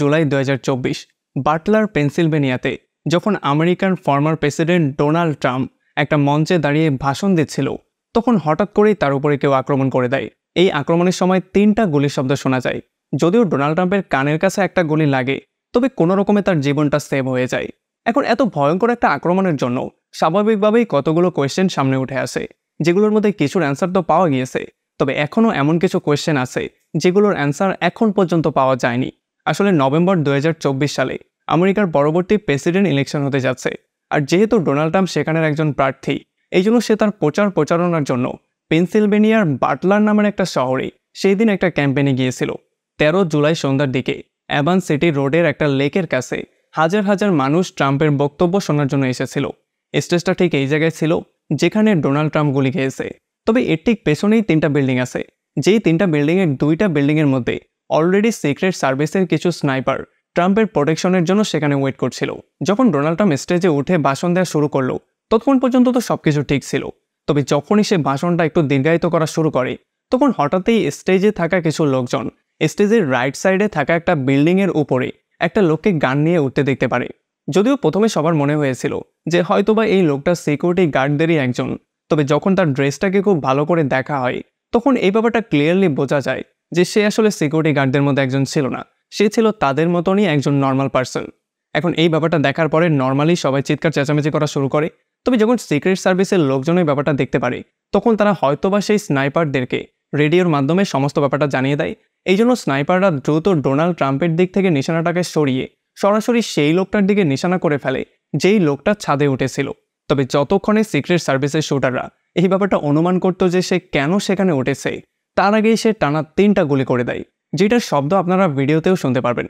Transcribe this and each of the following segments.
July 2024 Butler পেনসিলভেনিয়াতে যখন American former president Donald Trump একটা মঞ্চে দাঁড়িয়ে ভাষণ দিচ্ছিল, তখন হঠাৎ করেই তার উপরে কেউ আক্রমণ করে দেয়। এই আক্রমণের সময় 3টা গুলির শব্দ শোনা যায়। যদিও ডোনাল্ড ট্রাম্পের কানের কাছে একটা গুলি লাগে, তবে কোনো রকমে তার জীবনটা সেভ হয়ে যায়। এখন এত ভয়ঙ্কর একটা আক্রমণের জন্য স্বাভাবিকভাবেই কতগুলো কোয়েশ্চেন সামনে উঠে আসে, যেগুলোর মধ্যে কিছুর অ্যান্সার তো পাওয়া গিয়েছে, তবে এখনও এমন কিছু কোয়েশ্চেন আছে যেগুলোর অ্যান্সার এখন পর্যন্ত পাওয়া যায়নি। আসলে নভেম্বর 2024 সালে আমেরিকার পরবর্তী প্রেসিডেন্ট ইলেকশন হতে যাচ্ছে, আর যেহেতু ডোনাল্ড ট্রাম্প সেখানের একজন প্রার্থী, এই জন্য সে তার প্রচারণার জন্য পেনসিলভেনিয়ার বাটলার নামের একটা শহরে সেই দিন একটা ক্যাম্পেইনে গিয়েছিল। 13 জুলাই সন্ধ্যার দিকে অ্যাভান সিটি রোডের একটা লেকের কাছে হাজার হাজার মানুষ ট্রাম্পের বক্তব্য শোনার জন্য এসেছিল। স্টেজটা ঠিক এই জায়গায় ছিল যেখানে ডোনাল্ড ট্রাম্প গুলি খেয়েছে। তবে এর ঠিক পেছনেই 3টা বিল্ডিং আছে, যেই 3টা বিল্ডিংয়ের 2টা বিল্ডিংয়ের মধ্যে অলরেডি সিক্রেট সার্ভিসের কিছু স্নাইপার ট্রাম্পের প্রোটেকশনের জন্য সেখানে ওয়েট করছিল। যখন ডোনাল্ড ট্রাম্প স্টেজে উঠে ভাষণ দেওয়া শুরু করলো, ততক্ষণ পর্যন্ত তো সবকিছু ঠিক ছিল। তবে যখনই সে ভাষণটা একটু দীর্ঘায়িত করা শুরু করে, তখন হঠাৎই স্টেজে থাকা কিছু লোকজন স্টেজের রাইট সাইডে থাকা একটা বিল্ডিংয়ের উপরে একটা লোককে গান নিয়ে উঠতে দেখতে পারে। যদিও প্রথমে সবার মনে হয়েছিল যে হয়তোবা এই লোকটা সিকিউরিটি গার্ডদেরই একজন, তবে যখন তার ড্রেসটাকে খুব ভালো করে দেখা হয়, তখন এই ব্যাপারটা ক্লিয়ারলি বোঝা যায় যে সে আসলে সিকিউরিটি গার্ডদের মধ্যে একজন ছিল না, সে ছিল তাদের মতনই একজন নর্মাল পার্সন। এখন এই ব্যাপারটা দেখার পরে নর্মালি সবাই চিৎকার চেঁচামেচি করা শুরু করে। তবে যখন সিক্রেট সার্ভিসের লোকজন এই ব্যাপারটা দেখতে পারে, তখন তারা হয়তোবা সেই স্নাইপারদেরকে রেডিওর মাধ্যমে সমস্ত ব্যাপারটা জানিয়ে দেয়। এই জন্য স্নাইপাররা দ্রুত ডোনাল্ড ট্রাম্পের দিক থেকে নিশানাটাকে সরিয়ে সরাসরি সেই লোকটার দিকে নিশানা করে ফেলে যেই লোকটা ছাদে উঠেছিল। তবে যতক্ষণে সিক্রেট সার্ভিসের শুটাররা এই ব্যাপারটা অনুমান করত যে সে কেন সেখানে উঠেছে, তার আগেই সে টানা 3টা গুলি করে দেয়, যেটার শব্দ আপনারা ভিডিওতেও শুনতে পারবেন।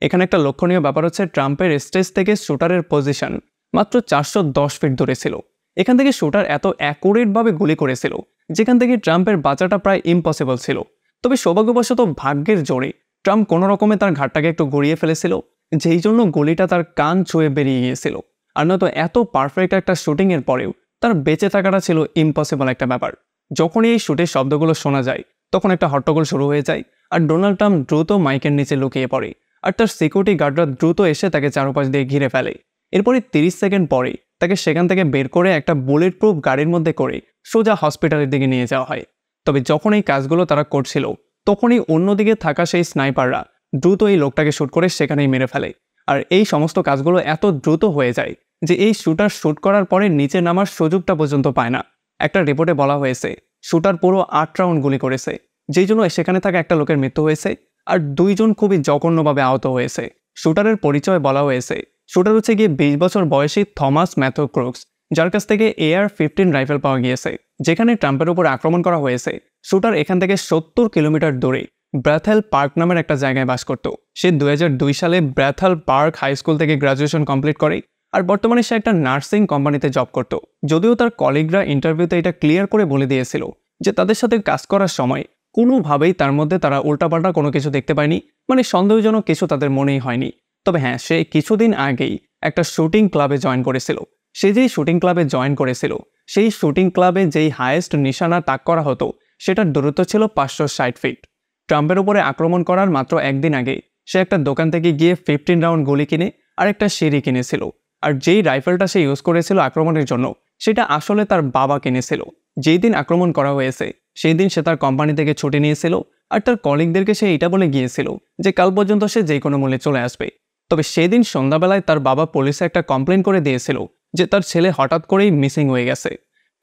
এখানে একটা লক্ষণীয় ব্যাপার হচ্ছে ট্রাম্পের স্টেজ থেকে শুটারের পজিশন মাত্র 410 ফিট দূরে ছিল। এখান থেকে শুটার এত অ্যাকুরেটভাবে গুলি করেছিল যেখান থেকে ট্রাম্পের বাঁচাটা প্রায় ইম্পসিবল ছিল। তবে সৌভাগ্যবশত ভাগ্যের জোরে ট্রাম্প কোনো রকমে তার ঘাটটাকে একটু গড়িয়ে ফেলেছিল, যেই জন্য গুলিটা তার কান ছুঁয়ে বেরিয়ে গিয়েছিল। আর নয়তো এত পারফেক্ট একটা শুটিংয়ের পরেও তার বেঁচে থাকাটা ছিল ইম্পসিবল একটা ব্যাপার। যখনই এই শুটের শব্দগুলো শোনা যায়, তখন একটা হট্টগোল শুরু হয়ে যায়, আর ডোনাল্ড ট্রাম্প দ্রুত মাইকের নিচে লুকিয়ে পড়ে, আর তার সিকিউরিটি গার্ডরা দ্রুত এসে তাকে চারপাশ দিয়ে ঘিরে ফেলে। এরপরে 30 সেকেন্ড পরে তাকে সেখান থেকে বের করে একটা বুলেট প্রুফ গাড়ির মধ্যে করে সোজা হসপিটালের দিকে নিয়ে যাওয়া হয়। তবে যখন এই কাজগুলো তারা করছিল, তখনই অন্যদিকে থাকা সেই স্নাইপাররা দ্রুত এই লোকটাকে শ্যুট করে সেখানেই মেরে ফেলে। আর এই সমস্ত কাজগুলো এত দ্রুত হয়ে যায় যে এই শুটার শ্যুট করার পরে নিচে নামার সুযোগটা পর্যন্ত পায় না। একটা রিপোর্টে বলা হয়েছে শুটার পুরো 8 রাউন্ড গুলি করেছে, যেই জন্য সেখানে থাকা একটা লোকের মৃত্যু হয়েছে আর 2 জন খুবই জঘন্যভাবে আহত হয়েছে। শুটারের পরিচয় বলা হয়েছে শুটার হচ্ছে গিয়ে 20 বছর বয়সী থমাস ম্যাথু ক্রুকস, যার কাছ থেকে AR-15 রাইফেল পাওয়া গিয়েছে। যেখানে ট্রাম্পের উপর আক্রমণ করা হয়েছে, শুটার এখান থেকে 70 কিলোমিটার দূরে ব্র্যাথেল পার্ক নামের একটা জায়গায় বাস করত। সে 2002 সালে ব্র্যাথেল পার্ক হাই স্কুল থেকে গ্র্যাজুয়েশন কমপ্লিট করে, আর বর্তমানে সে একটা নার্সিং কোম্পানিতে জব করত। যদিও তার কলিগরা ইন্টারভিউতে এটা ক্লিয়ার করে বলে দিয়েছিল যে তাদের সাথে কাজ করার সময় কোনোভাবেই তার মধ্যে তারা উল্টাপাল্টা কোনো কিছু দেখতে পায়নি, মানে সন্দেহজনক কিছু তাদের মনেই হয়নি। তবে হ্যাঁ, সে কিছুদিন আগেই একটা শুটিং ক্লাবে জয়েন করেছিল। সে যেই শুটিং ক্লাবে জয়েন করেছিল, সেই শুটিং ক্লাবে যেই হাইয়েস্ট নিশানা তাক করা হতো, সেটার দূরত্ব ছিল 560 ফিট। ট্রাম্পের উপরে আক্রমণ করার মাত্র একদিন আগে সে একটা দোকান থেকে গিয়ে 15 রাউন্ড গুলি কিনে আর একটা সিঁড়ি কিনেছিল। আর যেই রাইফেলটা সে ইউজ করেছিল আক্রমণের জন্য, সেটা আসলে তার বাবা কিনেছিল। যেই দিন আক্রমণ করা হয়েছে, সেই দিন সে তার কোম্পানি থেকে ছুটি নিয়েছিল, আর তার কলিগদেরকে সে এটা বলে গিয়েছিল যে কাল পর্যন্ত সে যে কোনো মূল্যে চলে আসবে। তবে সেদিন সন্ধ্যাবেলায় তার বাবা পুলিশে একটা কমপ্লেন করে দিয়েছিল যে তার ছেলে হঠাৎ করেই মিসিং হয়ে গেছে।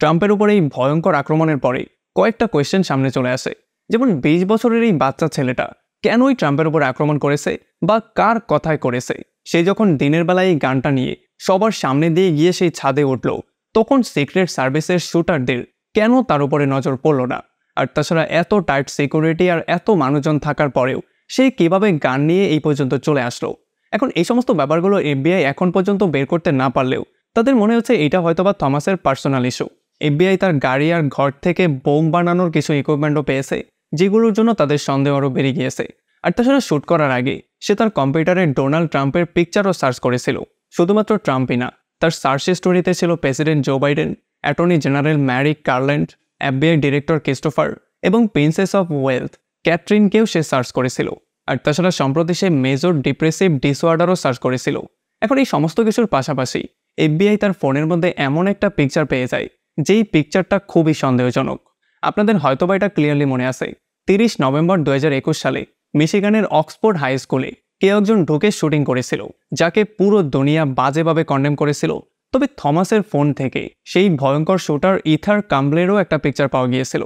ট্রাম্পের উপর এই ভয়ঙ্কর আক্রমণের পরে কয়েকটা কোয়েশ্চেন সামনে চলে আসে, যেমন 20 বছরের এই বাচ্চা ছেলেটা কেনই ট্রাম্পের উপর আক্রমণ করেছে বা কার কথায় করেছে। সে যখন দিনের বেলায় এই গানটা নিয়ে সবার সামনে দিয়ে গিয়ে সেই ছাদে উঠল, তখন সিক্রেট সার্ভিসের শুটারদের কেন তার উপরে নজর পড়ল না? আর তাছাড়া এত টাইট সিকিউরিটি আর এত মানুষজন থাকার পরেও সে কিভাবে গান নিয়ে এই পর্যন্ত চলে আসলো? এখন এই সমস্ত ব্যাপারগুলো FBI এখন পর্যন্ত বের করতে না পারলেও তাদের মনে হচ্ছে এটা হয়তোবা থমাসের পার্সোনাল ইস্যু। FBI তার গাড়ি আর ঘর থেকে বোম বানানোর কিছু ইকুইপমেন্টও পেয়েছে, যেগুলোর জন্য তাদের সন্দেহ আরও বেড়ে গিয়েছে। আর তাছাড়া শ্যুট করার আগে সে তার কম্পিউটারে ডোনাল্ড ট্রাম্পের পিকচারও সার্চ করেছিল। শুধুমাত্র ট্রাম্পই না, তার সার্চ স্টোরিতে ছিল president Joe Biden, attorney general Merrick Garland, FBI director Christopher, এবং প্রিন্সেস অফ ওয়েলথ ক্যাটরিনকেও সে সার্চ করেছিল। আর তাছাড়া সম্প্রতি সে মেজর ডিপ্রেসিভ ডিসঅর্ডারও সার্চ করেছিল। এখন এই সমস্ত কিছুর পাশাপাশি FBI তার ফোনের মধ্যে এমন একটা পিকচার পেয়ে যায় যেই পিকচারটা খুবই সন্দেহজনক। আপনাদের হয়তোবা এটা ক্লিয়ারলি মনে আছে, 30 নভেম্বর 2021 সালে মিশিগানের অক্সফোর্ড হাই স্কুলে কেউ একজন ঢুকে শুটিং করেছিল, যাকে পুরো দুনিয়া বাজেভাবে কন্ডেম করেছিল। তবে থমাসের ফোন থেকে সেই ভয়ঙ্কর শুটার ইথার কাম্বলেরও একটা পিকচার পাওয়া গিয়েছিল।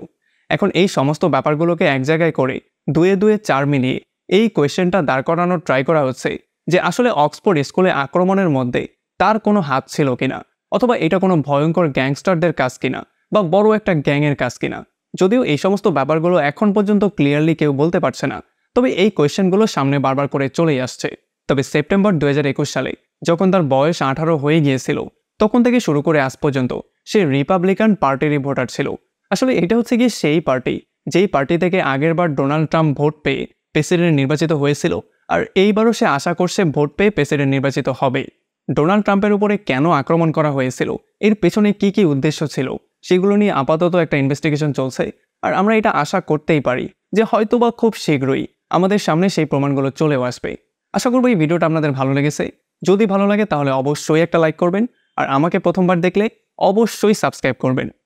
এখন এই সমস্ত ব্যাপারগুলোকে এক জায়গায় করে দুয়ে দুয়ে 4 মিলিয়ে এই কোয়েশ্চেনটা দাঁড় করানোর ট্রাই করা হচ্ছে যে আসলে অক্সফোর্ড স্কুলে আক্রমণের মধ্যে তার কোনো হাত ছিল কিনা, অথবা এটা কোনো ভয়ঙ্কর গ্যাংস্টারদের কাজ কিনা, বা বড় একটা গ্যাংয়ের কাজ কিনা। যদিও এই সমস্ত ব্যাপারগুলো এখন পর্যন্ত ক্লিয়ারলি কেউ বলতে পারছে না, তবে এই কোয়েশ্চেনগুলো সামনে বারবার করে চলেই আসছে। তবে সেপ্টেম্বর 2021 সালে যখন তার বয়স 18 হয়ে গিয়েছিল, তখন থেকে শুরু করে আজ পর্যন্ত সে রিপাবলিকান পার্টিরই ভোটার ছিল। আসলে এটা হচ্ছে গিয়ে সেই পার্টি যেই পার্টি থেকে আগেরবার ডোনাল্ড ট্রাম্প ভোট পেয়ে প্রেসিডেন্ট নির্বাচিত হয়েছিল, আর এইবারও সে আশা করছে ভোট পেয়ে প্রেসিডেন্ট নির্বাচিত হবে। ডোনাল্ড ট্রাম্পের উপরে কেন আক্রমণ করা হয়েছিল, এর পেছনে কি কি উদ্দেশ্য ছিল, সেগুলো নিয়ে আপাতত একটা ইনভেস্টিগেশন চলছে। আর আমরা এটা আশা করতেই পারি যে হয়তোবা খুব শীঘ্রই আমাদের সামনে সেই প্রমাণগুলো চলেও আসবে। আশা করব এই ভিডিওটা আপনাদের ভালো লেগেছে। যদি ভালো লাগে তাহলে অবশ্যই একটা লাইক করবেন, আর আমাকে প্রথমবার দেখলে অবশ্যই সাবস্ক্রাইব করবেন।